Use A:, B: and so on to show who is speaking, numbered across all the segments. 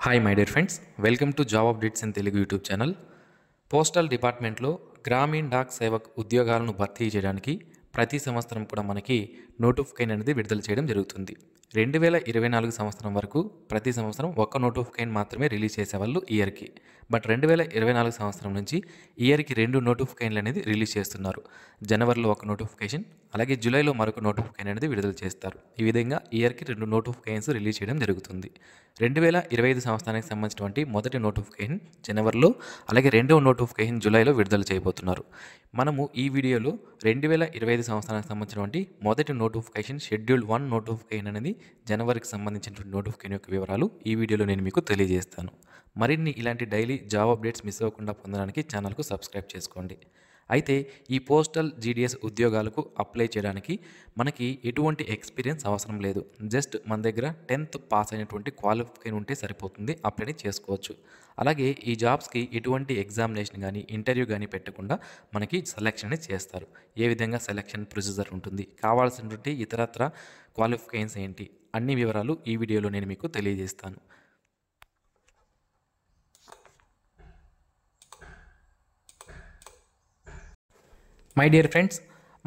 A: Hi my dear friends, welcome to job updates in Telugu YouTube channel. Postal డిపార్ట్మెంట్లో గ్రామీణ dock Sevak ఉద్యోగాలను భర్తీ చేయడానికి ప్రతి సంవత్సరం కూడా మనకి నోటిఫికేషన్ అనేది విడుదల చేయడం జరుగుతుంది. 2024 సంవత్సరం వరకు ప్రతి సంవత్సరం ఒక్క నోటిఫికేషన్ మాత్రమే రిలీజ్ చేసేవాళ్ళు ఇయర్కి. బట్ 2024 సంవత్సరం నుంచి ఇయర్కి 2 నోటిఫికేషన్లు అనేది రిలీజ్ చేస్తున్నారు. జనవరిలో ఒక నోటిఫికేషన్, అలాగే జూలైలో మరొక నోటిఫికేషన్ అనేది విడుదల చేస్తారు. ఈ విధంగా ఇయర్కి 2 నోటిఫికేషన్స్ రిలీజ్ చేయడం జరుగుతుంది. 2025 సంవత్సరానికి సంబంధించినటువంటి మొదటి నోటిఫికేషన్ జనవరిలో, అలాగే రెండవ నోటిఫికేషన్ జూలైలో విడుదల చేయబోతున్నారు. మనము ఈ వీడియోలో 2025 సంవత్సరానికి సంబంధించినటువంటి మొదటి నోటిఫికేషన్ షెడ్యూల్ 1 నోటిఫికేషన్ అనేది జనవరికి సంబంధించినటువంటి నోటిఫికేషన్ యొక్క వివరాలు ఈ వీడియోలో నేను మీకు తెలియజేస్తాను. మరిన్ని ఇలాంటి డైలీ జాబ్ అప్డేట్స్ మిస్ అవ్వకుండా పొందడానికి ఛానల్కు సబ్స్క్రైబ్ చేసుకోండి. అయితే ఈ పోస్టల్ జీడీఎస్ ఉద్యోగాలకు అప్లై చేయడానికి మనకి ఎటువంటి ఎక్స్పీరియన్స్ అవసరం లేదు. జస్ట్ మన దగ్గర 10th పాస్ అయినటువంటి క్వాలిఫికేషన్ ఉంటే సరిపోతుంది, అప్లై చేసుకోవచ్చు. అలాగే ఈ జాబ్స్కి ఎటువంటి ఎగ్జామినేషన్ కానీ ఇంటర్వ్యూ కానీ పెట్టకుండా మనకి సెలెక్షన్ చేస్తారు. ఏ విధంగా సెలెక్షన్ ప్రొసీజర్ ఉంటుంది, కావాల్సినటువంటి ఇతరత్ర క్వాలిఫికేషన్స్ ఏంటి, అన్ని వివరాలు ఈ వీడియోలో నేను మీకు తెలియజేస్తాను. మై డియర్ ఫ్రెండ్స్,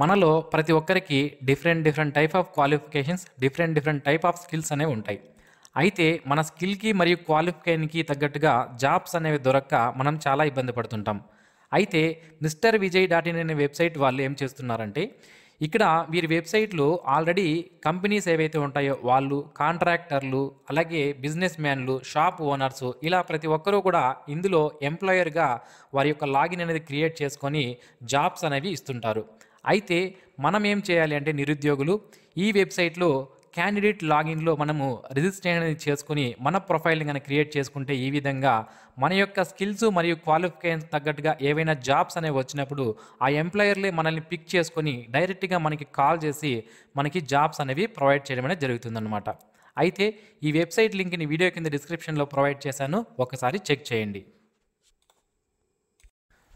A: మనలో ప్రతి ఒక్కరికి different type of qualifications, different type of skills అనేవి ఉంటాయి. అయితే మన స్కిల్కి మరియు క్వాలిఫికేషన్కి తగ్గట్టుగా జాబ్స్ అనేవి దొరక్క మనం చాలా ఇబ్బంది పడుతుంటాం. అయితే మిస్టర్ విజయ్.in అనే వెబ్సైట్ వాళ్ళు ఏం చేస్తున్నారంటే, ఇక్కడ వీరి వెబ్సైట్లో ఆల్రెడీ కంపెనీస్ ఏవైతే ఉంటాయో వాళ్ళు, కాంట్రాక్టర్లు, అలాగే బిజినెస్ మ్యాన్లు, షాప్ ఓనర్సు, ఇలా ప్రతి ఒక్కరూ కూడా ఇందులో ఎంప్లాయర్గా వారి యొక్క లాగిన్ అనేది క్రియేట్ చేసుకొని జాబ్స్ అనేవి ఇస్తుంటారు. అయితే మనం ఏం చేయాలి అంటే, నిరుద్యోగులు ఈ వెబ్సైట్లో క్యాండిడేట్ లాగిన్లో మనము రిజిస్ట్రేషన్ అనేది చేసుకుని మన ప్రొఫైల్ని కానీ క్రియేట్ చేసుకుంటే ఈ విధంగా మన యొక్క స్కిల్స్ మరియు క్వాలిఫికేషన్స్ తగ్గట్టుగా ఏవైనా జాబ్స్ అనేవి వచ్చినప్పుడు ఆ ఎంప్లాయర్లే మనల్ని పిక్ చేసుకొని డైరెక్ట్గా మనకి కాల్ చేసి మనకి జాబ్స్ అనేవి ప్రొవైడ్ చేయడం అనేది జరుగుతుందన్నమాట. అయితే ఈ వెబ్సైట్ లింక్ని వీడియో కింద డిస్క్రిప్షన్లో ప్రొవైడ్ చేశాను, ఒకసారి చెక్ చేయండి.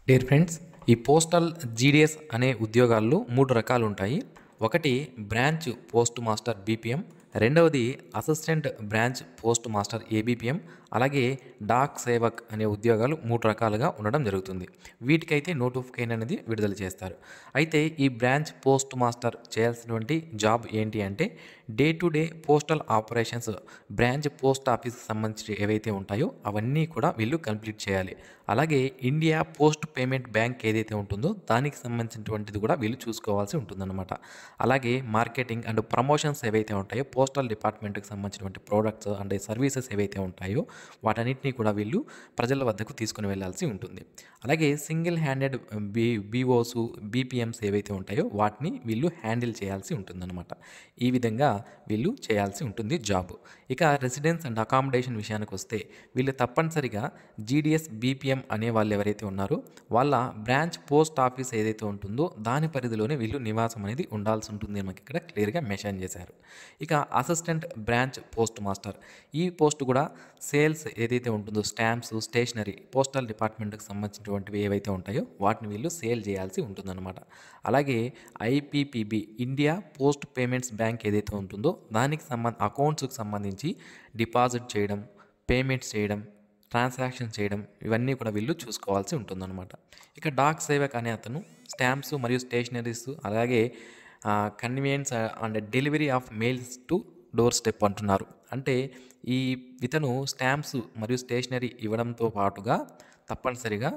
A: డియర్ ఫ్రెండ్స్, ఈ పోస్టల్ జీడీఎస్ అనే ఉద్యోగాల్లో 3 రకాలు ఉంటాయి. ఒకటి బ్రాంచ్ పోస్ట్ మాస్టర్ బీపీఎం, రెండవది assistant branch post master ABPM, అలాగే డాక్ సేవక్ అనే ఉద్యోగాలు 3 రకాలుగా ఉండడం జరుగుతుంది. వీటికైతే నోటిఫికేషన్ అనేది విడుదల చేస్తారు. అయితే ఈ బ్రాంచ్ పోస్ట్ మాస్టర్ చేయాల్సినటువంటి జాబ్ ఏంటి అంటే, day to day postal operations, branch post ఆఫీస్కి సంబంధించి ఏవైతే ఉంటాయో అవన్నీ కూడా వీళ్ళు కంప్లీట్ చేయాలి. అలాగే ఇండియా పోస్ట్ పేమెంట్ బ్యాంక్ ఏదైతే ఉంటుందో దానికి సంబంధించినటువంటిది కూడా వీళ్ళు చూసుకోవాల్సి ఉంటుందన్నమాట. అలాగే మార్కెటింగ్ అండ్ ప్రమోషన్స్ ఏవైతే ఉంటాయో, పోస్టల్ డిపార్ట్మెంట్కి సంబంధించినటువంటి ప్రోడక్ట్స్ అండ్ సర్వీసెస్ ఏవైతే ఉంటాయో వాటన్నిటిని కూడా వీళ్ళు ప్రజల వద్దకు తీసుకుని వెళ్ళాల్సి ఉంటుంది. అలాగే సింగిల్ హ్యాండెడ్ బీఓస్, బీపీఎంస్ ఏవైతే ఉంటాయో వాటిని వీళ్ళు హ్యాండిల్ చేయాల్సి ఉంటుందన్నమాట. ఈ విధంగా వీళ్ళు చేయాల్సి ఉంటుంది జాబ్. ఇక రెసిడెన్స్ అండ్ అకామిడేషన్ విషయానికి వస్తే, వీళ్ళు తప్పనిసరిగా జీడీఎస్ బీపీఎం అనే వాళ్ళు ఎవరైతే ఉన్నారో వాళ్ళ బ్రాంచ్ పోస్ట్ ఆఫీస్ ఏదైతే ఉంటుందో దాని పరిధిలోనే వీళ్ళు నివాసం అనేది ఉండాల్సి ఉంటుంది. మనకి ఇక్కడ క్లియర్గా మెన్షన్ చేశారు. ఇక అసిస్టెంట్ బ్రాంచ్ పోస్ట్ మాస్టర్, ఈ పోస్ట్ కూడా సేల్స్ ఏదైతే ఉంటుందో, స్టాంప్స్, స్టేషనరీ, పోస్టల్ డిపార్ట్మెంట్కి సంబంధించినటువంటివి ఏవైతే ఉంటాయో వాటిని వీళ్ళు సేల్ చేయాల్సి ఉంటుందన్నమాట. అలాగే IPPB, India post payments bank ఏదైతే ఉంటుందో దానికి అకౌంట్స్కి సంబంధించి డిపాజిట్ చేయడం, పేమెంట్స్ చేయడం, ట్రాన్సాక్షన్ చేయడం, ఇవన్నీ కూడా వీళ్ళు చూసుకోవాల్సి ఉంటుందన్నమాట. ఇక డాక్ సేవక్ అనే అతను స్టాంప్స్ మరియు స్టేషనరీస్, అలాగే convenience and delivery of mails to door step అంటున్నారు. అంటే ఇతను స్టాంప్స్ మరియు స్టేషనరీ ఇవ్వడంతో పాటుగా తప్పనిసరిగా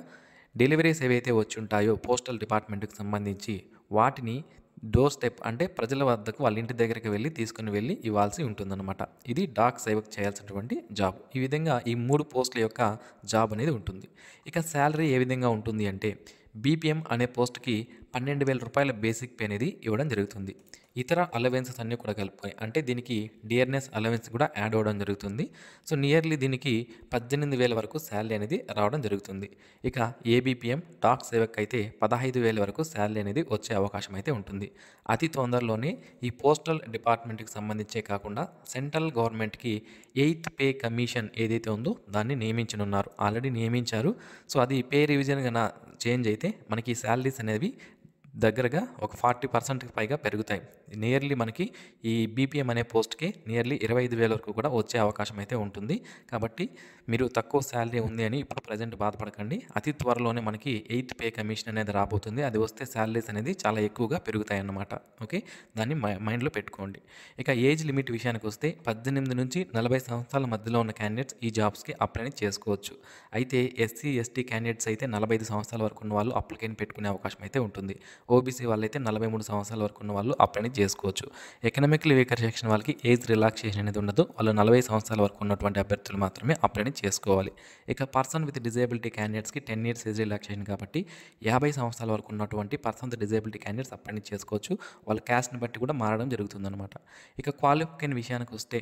A: డెలివరీస్ ఏవైతే వచ్చి ఉంటాయో పోస్టల్ డిపార్ట్మెంట్కి సంబంధించి వాటిని డోర్ స్టెప్ అంటే ప్రజల వద్దకు వాళ్ళ ఇంటి దగ్గరికి వెళ్ళి తీసుకుని వెళ్ళి ఇవ్వాల్సి ఉంటుందన్నమాట. ఇది డాక్ సేవక్ చేయాల్సినటువంటి జాబ్. ఈ విధంగా ఈ 3 పోస్టుల యొక్క జాబ్ అనేది ఉంటుంది. ఇక శాలరీ ఏ విధంగా ఉంటుంది అంటే, బీపీఎం అనే పోస్ట్కి 12,000 రూపాయల బేసిక్ పే అనేది ఇవ్వడం జరుగుతుంది. ఇతర అలవెన్సెస్ అన్నీ కూడా కలుపుకొని, అంటే దీనికి డియర్నెస్ అలవెన్స్ కూడా యాడ్ అవ్వడం జరుగుతుంది. సో నియర్లీ దీనికి 18,000 వరకు శాలరీ అనేది రావడం జరుగుతుంది. ఇక ఏబీపీఎం డాక్ సేవక్ అయితే 15,000 వరకు శాలరీ అనేది వచ్చే అవకాశం అయితే ఉంటుంది. అతి తొందరలోనే ఈ పోస్టల్ డిపార్ట్మెంట్కి సంబంధించే కాకుండా సెంట్రల్ గవర్నమెంట్కి 8th పే కమిషన్ ఏదైతే ఉందో దాన్ని నియమించనున్నారు. ఆల్రెడీ నియమించారు. సో అది పే రివిజన్ కన్నా చేంజ్ అయితే మనకి శాలరీస్ అనేవి దగ్గరగా ఒక 40%కి పైగా పెరుగుతాయి. నియర్లీ మనకి ఈ బీపీఎం అనే పోస్ట్‌కి నియర్లీ 25,000 వరకు కూడా వచ్చే అవకాశం అయితే ఉంటుంది. కాబట్టి మీరు తక్కువ శాలరీ ఉంది అని ఇప్పుడు ప్రెజెంట్ బాధపడకండి. అతి త్వరలోనే మనకి 8th పే కమిషన్ అనేది రాబోతుంది. అది వస్తే శాలరీస్ అనేది చాలా ఎక్కువగా పెరుగుతాయన్నమాట. ఓకే. దాన్ని మైండ్‌లో పెట్టుకోండి. ఇక ఏజ్ లిమిట్ విషయానికి వస్తే 18 నుంచి 40 సంవత్సరాల మధ్యలో ఉన్న క్యాండిడేట్స్ ఈ జాబ్స్‌కి అప్లై చేసుకోవచ్చు. అయితే ఎస్సీ, ఎస్టీ క్యాండిడేట్స్ అయితే 45 సంవత్సరాల వరకు ఉన్న వాళ్ళు అప్లికేషన్ పెట్టుకునే అవకాశం అయితే ఉంటుంది. ఓబీసీ వాళ్ళైతే 43 సంవత్సరాల వరకు ఉన్న వాళ్ళు అప్లై చేసుకోవచ్చు. ఎకనామికల్లీ వీకర్ సెక్షన్ వాళ్ళకి ఏజ్ రిలాక్సేషన్ అనేది ఉండదు. వాళ్ళు 40 సంవత్సరాల వరకు ఉన్నటువంటి అభ్యర్థులు మాత్రమే అప్లై చేసుకోవాలి. ఇక పర్సన్ విత్ డిజేబిలిటీ క్యాండిడేట్స్కి 10 ఇయర్స్ ఏజ్ రిలాక్సేషన్ కాబట్టి 50 సంవత్సరాల వరకు ఉన్నటువంటి person with disability candidates apply చేసుకోవచ్చు. వాళ్ళ క్యాస్ట్ని బట్టి కూడా మారడం జరుగుతుందన్నమాట. ఇక క్వాలిఫికేషన్ విషయానికి వస్తే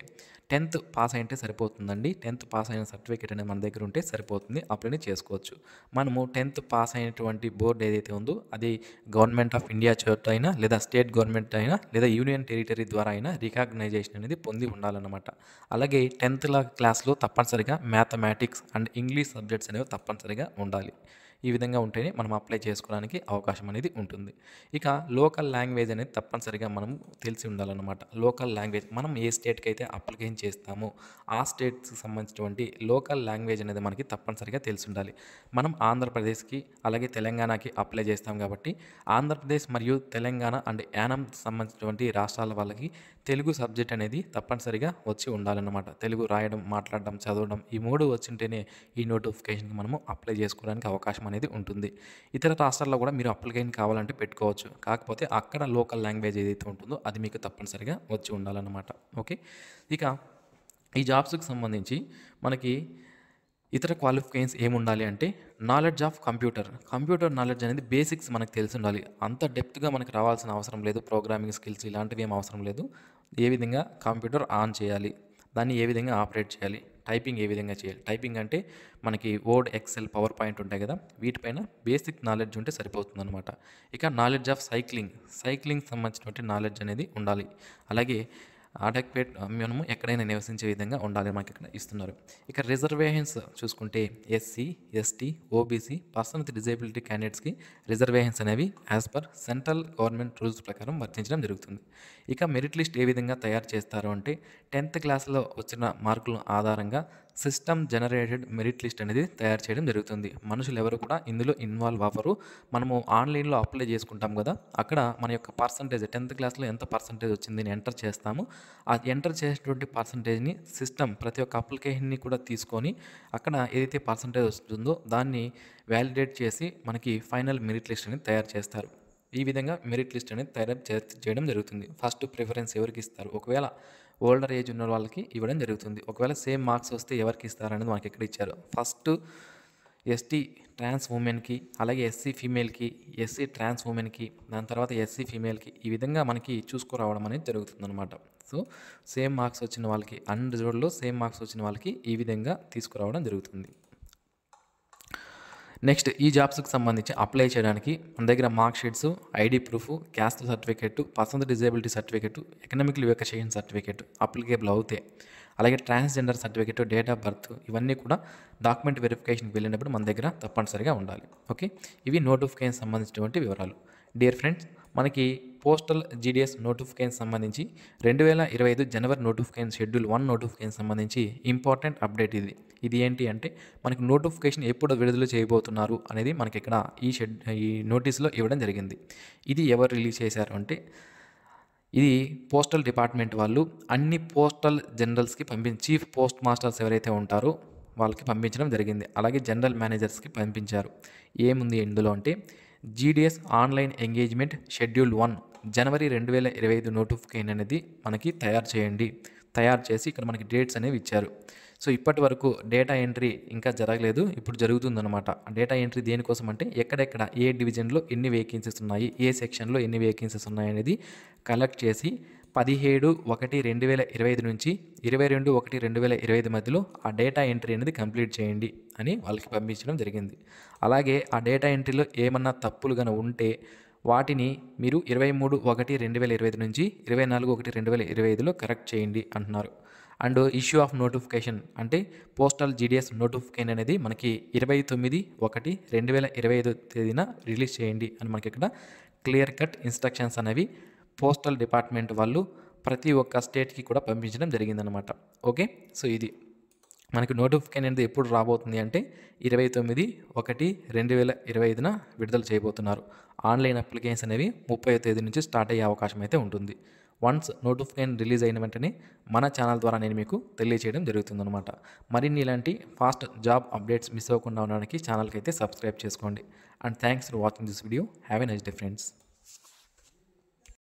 A: 10th పాస్ అయితే సరిపోతుందండి. 10th పాస్ అయిన సర్టిఫికేట్ అనేది మన దగ్గర ఉంటే సరిపోతుంది, అప్లై చేసుకోవచ్చు. మనము 10th పాస్ అయినటువంటి బోర్డు ఏదైతే ఉందో అది గవర్నమెంట్ ఆఫ్ ఇండియా చేత అయినా లేదా స్టేట్ గవర్నమెంట్ అయినా లేదా యూనియన్ టెరిటరీ ద్వారా అయినా రికగ్నైజేషన్ అనేది పొంది ఉండాలన్నమాట. అలాగే 10th క్లాస్లో తప్పనిసరిగా మ్యాథమెటిక్స్ అండ్ ఇంగ్లీష్ సబ్జెక్ట్స్ అనేవి తప్పనిసరిగా ఉండాలి. ఈ విధంగా ఉంటేనే మనం అప్లై చేసుకోవడానికి అవకాశం అనేది ఉంటుంది. ఇక లోకల్ లాంగ్వేజ్ అనేది తప్పనిసరిగా మనం తెలిసి ఉండాలన్నమాట. లోకల్ లాంగ్వేజ్ మనం ఏ స్టేట్కి అయితే అప్లికేషన్ చేస్తామో ఆ స్టేట్స్కి సంబంధించినటువంటి లోకల్ లాంగ్వేజ్ అనేది మనకి తప్పనిసరిగా తెలిసి ఉండాలి. మనం ఆంధ్రప్రదేశ్కి అలాగే తెలంగాణకి అప్లై చేస్తాం కాబట్టి ఆంధ్రప్రదేశ్ మరియు తెలంగాణ అండ్ యానం సంబంధించినటువంటి రాష్ట్రాల వాళ్ళకి తెలుగు సబ్జెక్ట్ అనేది తప్పనిసరిగా వచ్చి ఉండాలన్నమాట. తెలుగు రాయడం, మాట్లాడడం, చదవడం ఈ 3 వచ్చింటేనే ఈ నోటిఫికేషన్కి మనము అప్లై చేసుకోవడానికి అవకాశం అనేది ఉంటుంది. ఇతర రాష్ట్రాల్లో కూడా మీరు అప్లికేషన్ కావాలంటే పెట్టుకోవచ్చు. కాకపోతే అక్కడ లోకల్ లాంగ్వేజ్ ఏదైతే ఉంటుందో అది మీకు తప్పనిసరిగా వచ్చి ఉండాలన్నమాట. ఓకే. ఇక ఈ జాబ్స్కి సంబంధించి మనకి ఇతర క్వాలిఫికేషన్స్ ఏముండాలి అంటే నాలెడ్జ్ ఆఫ్ కంప్యూటర్ నాలెడ్జ్ అనేది బేసిక్స్ మనకు తెలిసి ఉండాలి. అంత డెప్త్గా మనకు రావాల్సిన అవసరం లేదు. ప్రోగ్రామింగ్ స్కిల్స్ ఇలాంటివి ఏం అవసరం లేదు. ఏ విధంగా కంప్యూటర్ ఆన్ చేయాలి, దాన్ని ఏ విధంగా ఆపరేట్ చేయాలి, టైపింగ్ ఏ విధంగా చేయాలి. టైపింగ్ అంటే మనకి వర్డ్, ఎక్సెల్, పవర్ పాయింట్ ఉంటాయి కదా, వీటిపైన బేసిక్ నాలెడ్జ్ ఉంటే సరిపోతుందన్నమాట. ఇక నాలెడ్జ్ ఆఫ్ సైక్లింగ్ సంబంధించినటువంటి నాలెడ్జ్ అనేది ఉండాలి. అలాగే అడెక్వేట్ మనము ఎక్కడైనా నివసించే విధంగా ఉండాలి మనకి ఇక్కడ ఇస్తున్నారు. ఇక రిజర్వేషన్స్ చూసుకుంటే SC, ST, OBC, person with disability క్యాండిడేట్స్కి రిజర్వేషన్స్ అనేవి as per central government rules ప్రకారం వర్తించడం జరుగుతుంది. ఇక మెరిట్ లిస్ట్ ఏ విధంగా తయారు చేస్తారు అంటే 10th క్లాస్లో వచ్చిన మార్కుల ఆధారంగా సిస్టమ్ జనరేటెడ్ మెరిట్ లిస్ట్ అనేది తయారు చేయడం జరుగుతుంది. మనుషులు ఎవరు కూడా ఇందులో ఇన్వాల్వ్ అవ్వరు. మనము ఆన్లైన్లో అప్లై చేసుకుంటాం కదా, అక్కడ మన యొక్క పర్సంటేజ్ 10th క్లాస్లో ఎంత పర్సంటేజ్ వచ్చింది ఎంటర్ చేస్తాము. ఆ ఎంటర్ చేసినటువంటి పర్సంటేజ్ని సిస్టమ్ ప్రతి ఒక్క అప్లికేషన్ని కూడా తీసుకొని అక్కడ ఏదైతే పర్సంటేజ్ వస్తుందో దాన్ని వ్యాలిడేట్ చేసి మనకి ఫైనల్ మెరిట్ లిస్ట్ అనేది తయారు చేస్తారు. ఈ విధంగా మెరిట్ లిస్ట్ అనేది చేయడం జరుగుతుంది. ఫస్ట్ ప్రిఫరెన్స్ ఎవరికి ఇస్తారు, ఒకవేళ ఓల్డర్ ఏజ్ ఉన్న వాళ్ళకి ఇవ్వడం జరుగుతుంది. ఒకవేళ సేమ్ మార్క్స్ వస్తే ఎవరికి ఇస్తారు అనేది మనకి ఎక్కడ ఇచ్చారు. ఫస్ట్ ఎస్టీ ట్రాన్స్ ఉమెన్కి, అలాగే ఎస్సీ ఫీమేల్కి, ఎస్సీ ట్రాన్స్ ఉమెన్కి, దాని తర్వాత ఎస్సీ ఫీమేల్కి, ఈ విధంగా మనకి చూసుకురావడం అనేది జరుగుతుందన్నమాట. సో సేమ్ మార్క్స్ వచ్చిన వాళ్ళకి అన్ని జోడ్లో సేమ్ మార్క్స్ వచ్చిన వాళ్ళకి ఈ విధంగా తీసుకురావడం జరుగుతుంది. నెక్స్ట్ ఈ జాబ్స్కి సంబంధించి అప్లై చేయడానికి మన దగ్గర mark sheets, ID proof, caste certificate, person disability certificate, economical vacation certificate applicable అవుతాయి. అలాగే transgender certificate, date of birth ఇవన్నీ కూడా డాక్యుమెంట్ వెరిఫికేషన్కి వెళ్ళినప్పుడు మన దగ్గర తప్పనిసరిగా ఉండాలి. ఓకే. ఇవి నోటిఫికేషన్ సంబంధించినటువంటి వివరాలు. డియర్ ఫ్రెండ్స్, మనకి పోస్టల్ జీడీఎస్ నోటిఫికేషన్ సంబంధించి 2025 జనవరి నోటిఫికేషన్ షెడ్యూల్ 1 నోటిఫికేషన్ సంబంధించి ఇంపార్టెంట్ అప్డేట్ ఇది ఏంటి అంటే మనకి నోటిఫికేషన్ ఎప్పుడు విడుదల చేయబోతున్నారు అనేది మనకి ఇక్కడ ఈ నోటీస్లో ఇవ్వడం జరిగింది. ఇది ఎవరు రిలీజ్ చేశారు అంటే ఇది పోస్టల్ డిపార్ట్మెంట్ వాళ్ళు అన్ని పోస్టల్ జనరల్స్కి చీఫ్ పోస్ట్ మాస్టర్స్ ఎవరైతే ఉంటారో వాళ్ళకి పంపించడం జరిగింది. అలాగే జనరల్ మేనేజర్స్కి పంపించారు. ఏముంది ఇందులో అంటే జీడీఎస్ ఆన్లైన్ ఎంగేజ్మెంట్ షెడ్యూల్ 1 జనవరి 2025 నోటిఫికేషన్ అనేది మనకి తయారు చేసి ఇక్కడ మనకి డేట్స్ అనేవి ఇచ్చారు. సో ఇప్పటి వరకు డేటా ఎంట్రీ ఇంకా జరగలేదు, ఇప్పుడు జరుగుతుందన్నమాట. డేటా ఎంట్రీ దేనికోసం అంటే ఎక్కడెక్కడ ఏ డివిజన్లో ఎన్ని వేకెన్సీస్ ఉన్నాయి, ఏ సెక్షన్లో ఎన్ని వేకెన్సీస్ ఉన్నాయి అనేది కలెక్ట్ చేసి 17/1/2025 నుంచి 22/1/2025 మధ్యలో ఆ డేటా ఎంట్రీ అనేది కంప్లీట్ చేయండి అని వాళ్ళకి పంపించడం జరిగింది. అలాగే ఆ డేటా ఎంట్రీలో ఏమన్నా తప్పులు కనుక ఉంటే వాటిని మీరు 23/1/2025 నుంచి 24/1/2025లో కరెక్ట్ చేయండి అంటున్నారు. అండ్ ఇష్యూ ఆఫ్ నోటిఫికేషన్ అంటే పోస్టల్ జీడీఎస్ నోటిఫికేషన్ అనేది మనకి 29/1/2025 తేదీన రిలీజ్ చేయండి అని మనకి ఇక్కడ క్లియర్ కట్ ఇన్స్ట్రక్షన్స్ అనేవి పోస్టల్ డిపార్ట్మెంట్ వాళ్ళు ప్రతి ఒక్క స్టేట్కి కూడా పంపించడం జరిగిందనమాట. ఓకే, సో ఇది మనకి నోటిఫికేషన్ అనేది ఎప్పుడు రాబోతుంది అంటే 29/1/2025 విడుదల చేయబోతున్నారు. ఆన్లైన్ అప్లికేషన్స్ అనేవి 30వ తేదీ నుంచి స్టార్ట్ అయ్యే అవకాశం అయితే ఉంటుంది. వన్స్ నోటిఫికేషన్ రిలీజ్ అయిన వెంటనే మన ఛానల్ ద్వారా నేను మీకు తెలియజేయడం జరుగుతుందన్నమాట. మరిన్ని ఇలాంటి ఫాస్ట్ జాబ్ అప్డేట్స్ మిస్ అవ్వకుండా ఉండడానికి ఛానల్కి అయితే సబ్స్క్రైబ్ చేసుకోండి. And thanks for watching this video. Have a nice day friends.